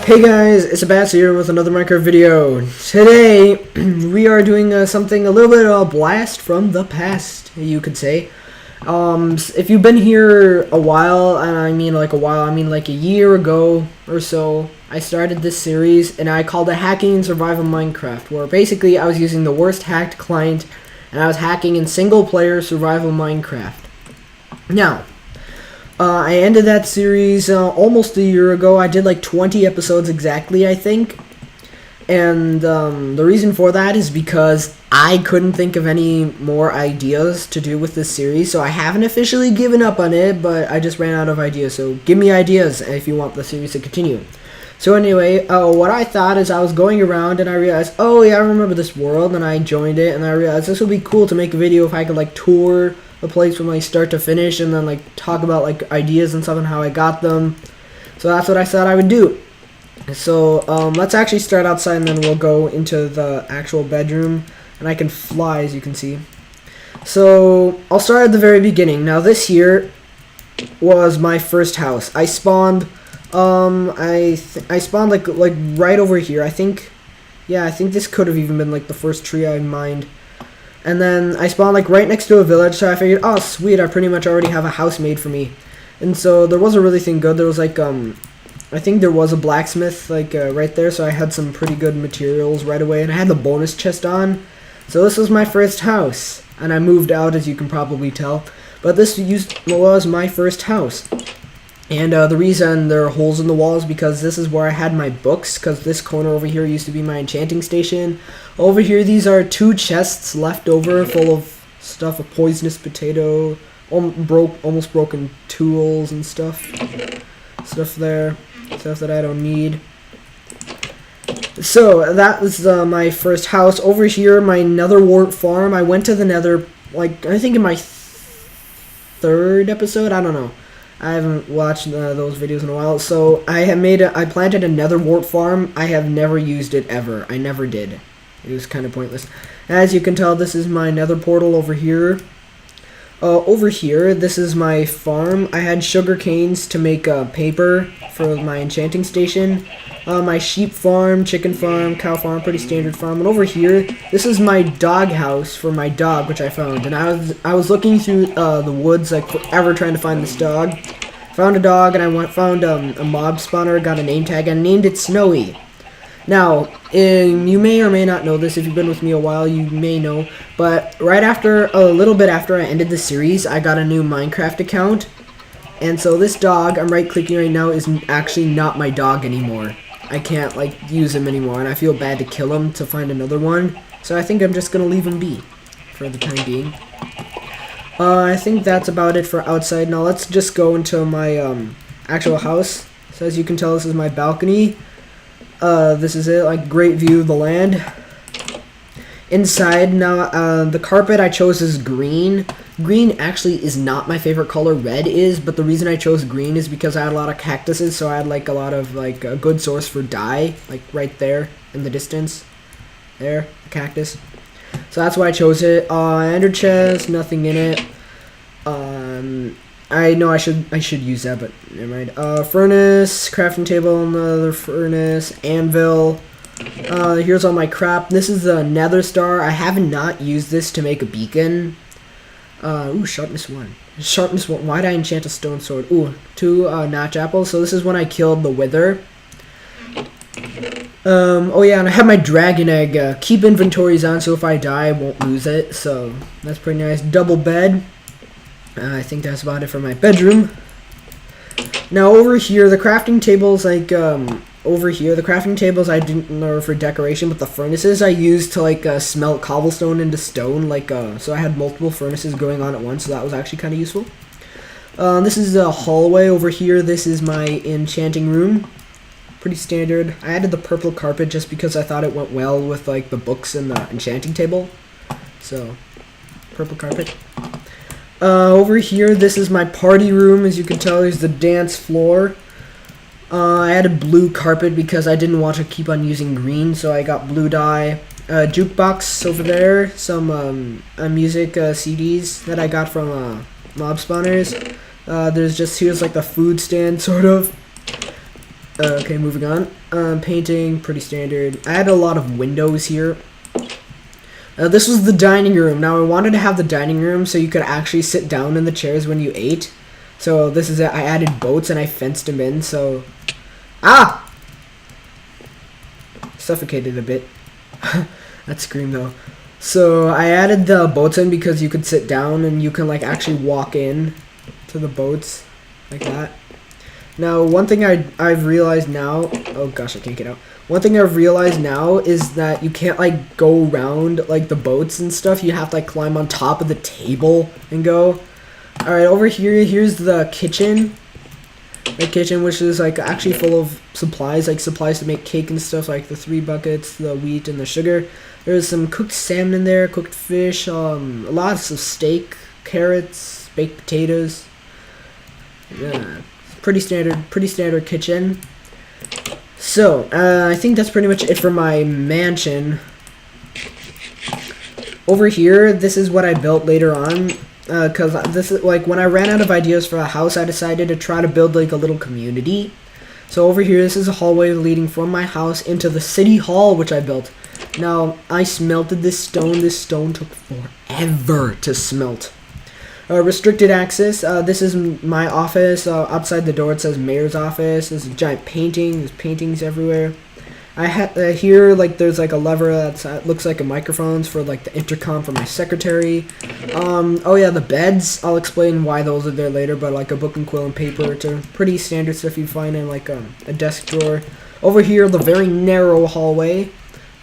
Hey guys, it's Abats here with another Minecraft video. Today, we are doing something a little bit of a blast from the past, you could say. If you've been here a while, and I mean like a year ago or so, I started this series, and I called it Hacking and Survival Minecraft, where basically I was using the worst hacked client, and I was hacking in single-player survival Minecraft. Now, I ended that series almost a year ago. I did like 20 episodes exactly, I think. And the reason for that is because I couldn't think of any more ideas to do with this series. So I haven't officially given up on it, but I just ran out of ideas. So give me ideas if you want the series to continue. So anyway, what I thought is I was going around and I realized, oh yeah, I remember this world, and I joined it, and I realized this would be cool to make a video if I could like tour the place from like start to finish, and then like talk about like ideas and stuff and how I got them. So that's what I thought I would do. So let's actually start outside, and then we'll go into the actual bedroom, and I can fly, as you can see. So I'll start at the very beginning. Now this here was my first house. I spawned I spawned like right over here. I think this could have even been like the first tree I mined. And then I spawned like right next to a village, so I figured, oh sweet, I pretty much already have a house made for me. And so there wasn't really anything good. There was like I think there was a blacksmith like right there, so I had some pretty good materials right away, and I had the bonus chest on. So this was my first house, and I moved out, as you can probably tell. But this was my first house. And the reason there are holes in the walls because this is where I had my books, because this corner over here used to be my enchanting station. Over here, these are 2 chests left over full of stuff, a poisonous potato, almost broken tools and stuff. Stuff there, stuff that I don't need. So that was my first house. Over here, my nether wart farm. I went to the nether, like, I think in my 3rd episode, I don't know. I haven't watched those videos in a while. So I planted a nether wart farm. I have never used it ever. I never did. It was kind of pointless. As you can tell, this is my nether portal over here. Over here, this is my farm. I had sugar canes to make paper for my enchanting station. My sheep farm, chicken farm, cow farm, pretty standard farm. And over here, this is my dog house for my dog, which I found. And I was looking through the woods like forever trying to find this dog. Found a dog, and I found a mob spawner, got a name tag, and named it Snowy. Now, you may or may not know this. If you've been with me a while, you may know. But a little bit after I ended the series, I got a new Minecraft account. And so this dog, I'm right-clicking right now, is actually not my dog anymore. I can't, like, use him anymore, and I feel bad to kill him to find another one. So I think I'm just going to leave him be for the time being. I think that's about it for outside. Now let's just go into my actual house. So as you can tell, this is my balcony. This is it, like, great view of the land. Inside, now, the carpet I chose is green. Green actually is not my favorite color, red is, but the reason I chose green is because I had a lot of cactuses, so I had, like, a lot of, like, a good source for dye, like, right there in the distance. There, the cactus. So that's why I chose it. Ender chest, nothing in it. I know I should use that, but never mind. Furnace, crafting table, another furnace, anvil. Here's all my crap. This is the nether star. I have not used this to make a beacon. Ooh, sharpness 1. Sharpness 1. Why did I enchant a stone sword? Ooh, 2 notch apples. So this is when I killed the wither. Oh yeah, and I have my dragon egg. Keep inventories on, so if I die, I won't lose it. So that's pretty nice. Double bed. I think that's about it for my bedroom. Now over here, the crafting tables, like, over here, the crafting tables I didn't know for decoration, but the furnaces I used to, like, smelt cobblestone into stone, like, so I had multiple furnaces going on at once, so that was actually kind of useful. This is the hallway over here. This is my enchanting room. Pretty standard. I added the purple carpet just because I thought it went well with, like, the books and the enchanting table. So, purple carpet. Over here, this is my party room. As you can tell, there's the dance floor. I added blue carpet because I didn't want to keep on using green, so I got blue dye. Jukebox over there. Some music CDs that I got from mob spawners. Here's like the food stand, sort of. Okay, moving on. Painting, pretty standard. I had a lot of windows here. This was the dining room. Now I wanted to have the dining room so you could actually sit down in the chairs when you ate. So this is it. I added boats and I fenced them in. So, suffocated a bit. That screamed though. So I added the boats in because you could sit down and you can like actually walk in to the boats like that. Now, one thing I've realized now, oh gosh, I can't get out. One thing I've realized now is that you can't like go around like the boats and stuff. You have to like climb on top of the table and go. All right, over here, here's the kitchen. The kitchen, which is like actually full of supplies, like supplies to make cake and stuff, like the 3 buckets, the wheat, and the sugar. There's some cooked salmon in there, cooked fish, lots of steak, carrots, baked potatoes. Yeah. Pretty standard kitchen. So, I think that's pretty much it for my mansion. Over here, this is what I built later on. Because this is, like, when I ran out of ideas for a house, I decided to try to build, like, a little community. So over here, this is a hallway leading from my house into the city hall, which I built. Now, I smelted this stone. This stone took forever to smelt. Restricted access. This is my office. Outside the door it says mayor's office. There's a giant painting. There's paintings everywhere. I had here like there's like a lever that looks like a microphones for like the intercom for my secretary. Oh yeah, the beds. I'll explain why those are there later. But like a book and quill and paper. It's a pretty standard stuff you find in like a desk drawer. Over here, the very narrow hallway.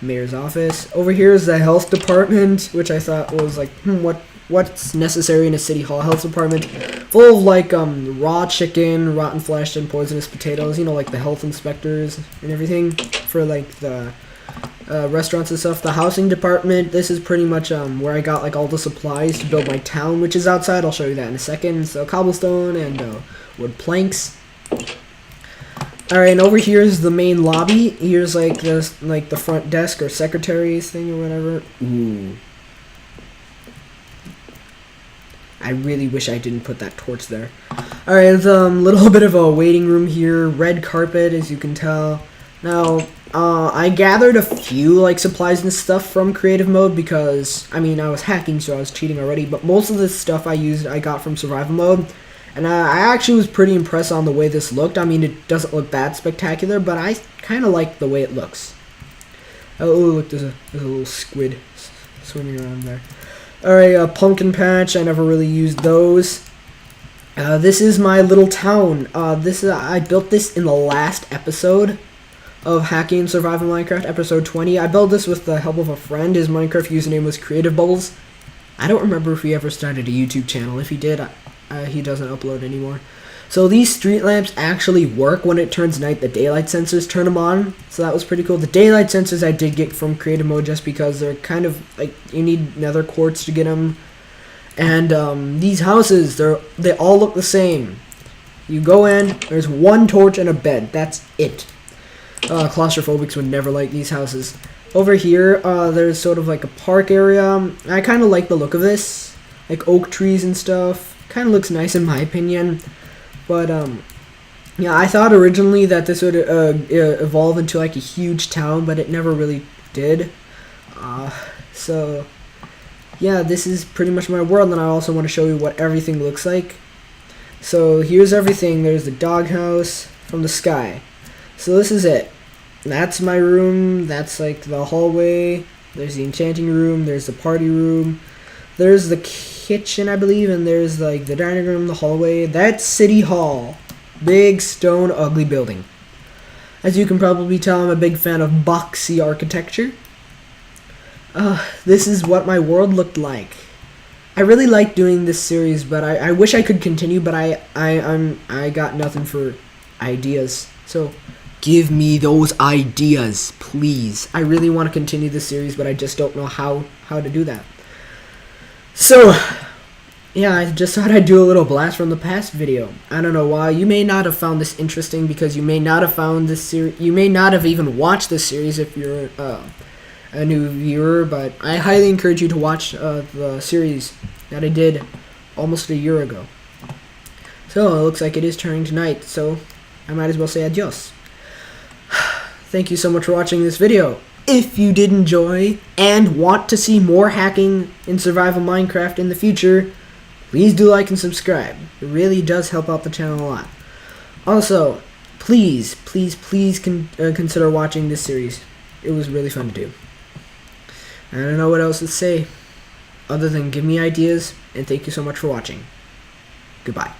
Mayor's office. Over here is the health department, which I thought was like what's necessary in a city hall health department, full of like raw chicken, rotten flesh, and poisonous potatoes, you know, like the health inspectors and everything for like the restaurants and stuff. The housing department, this is pretty much where I got like all the supplies to build my town, which is outside. I'll show you that in a second. So cobblestone and wood planks. Alright, and over here is the main lobby. Here's like this, like the front desk or secretary's thing or whatever. Ooh. I really wish I didn't put that torch there. Alright, there's a little bit of a waiting room here. Red carpet, as you can tell. Now, I gathered a few like supplies and stuff from creative mode because, I mean, I was hacking, so I was cheating already. But most of the stuff I got from survival mode. And I actually was pretty impressed on the way this looked. I mean, it doesn't look that spectacular, but I kind of like the way it looks. Oh, look, there's a little squid swimming around there. Alright, pumpkin patch. I never really used those. This is my little town. I built this in the last episode of Hacking and Survival Minecraft, episode 20. I built this with the help of a friend. His Minecraft username was Creative Bubbles. I don't remember if he ever started a YouTube channel. If he did, he doesn't upload anymore. So these street lamps actually work when it turns night. The daylight sensors turn them on. So that was pretty cool. The daylight sensors I did get from creative mode just because they're kind of like you need nether quartz to get them. And these houses, they all look the same. You go in, there's one torch and a bed. That's it. Claustrophobics would never like these houses. Over here, there's sort of like a park area. I kind of like the look of this. Like oak trees and stuff. Kind of looks nice in my opinion. But, yeah, I thought originally that this would evolve into, like, a huge town, but it never really did. So, yeah, this is pretty much my world, and I also want to show you what everything looks like. So, here's everything. There's the doghouse from the sky. So, this is it. That's my room. That's, like, the hallway. There's the enchanting room. There's the party room. There's the kitchen, I believe, and there's like the dining room, the hallway. That's City Hall. Big stone ugly building. As you can probably tell, I'm a big fan of boxy architecture. This is what my world looked like. I really like doing this series, but I wish I could continue, but I got nothing for ideas. So give me those ideas, please. I really want to continue this series, but I just don't know how to do that. So, yeah, I just thought I'd do a little blast from the past video. I don't know why. You may not have found this interesting because you may not have found this series. You may not have even watched this series if you're a new viewer. But I highly encourage you to watch the series that I did almost a year ago. So it looks like it is turning to night. So I might as well say adios. thank you so much for watching this video. If you did enjoy and want to see more hacking in survival Minecraft in the future, please do like and subscribe. It really does help out the channel a lot. Also, please consider watching this series. It was really fun to do. I don't know what else to say other than give me ideas, and thank you so much for watching. Goodbye.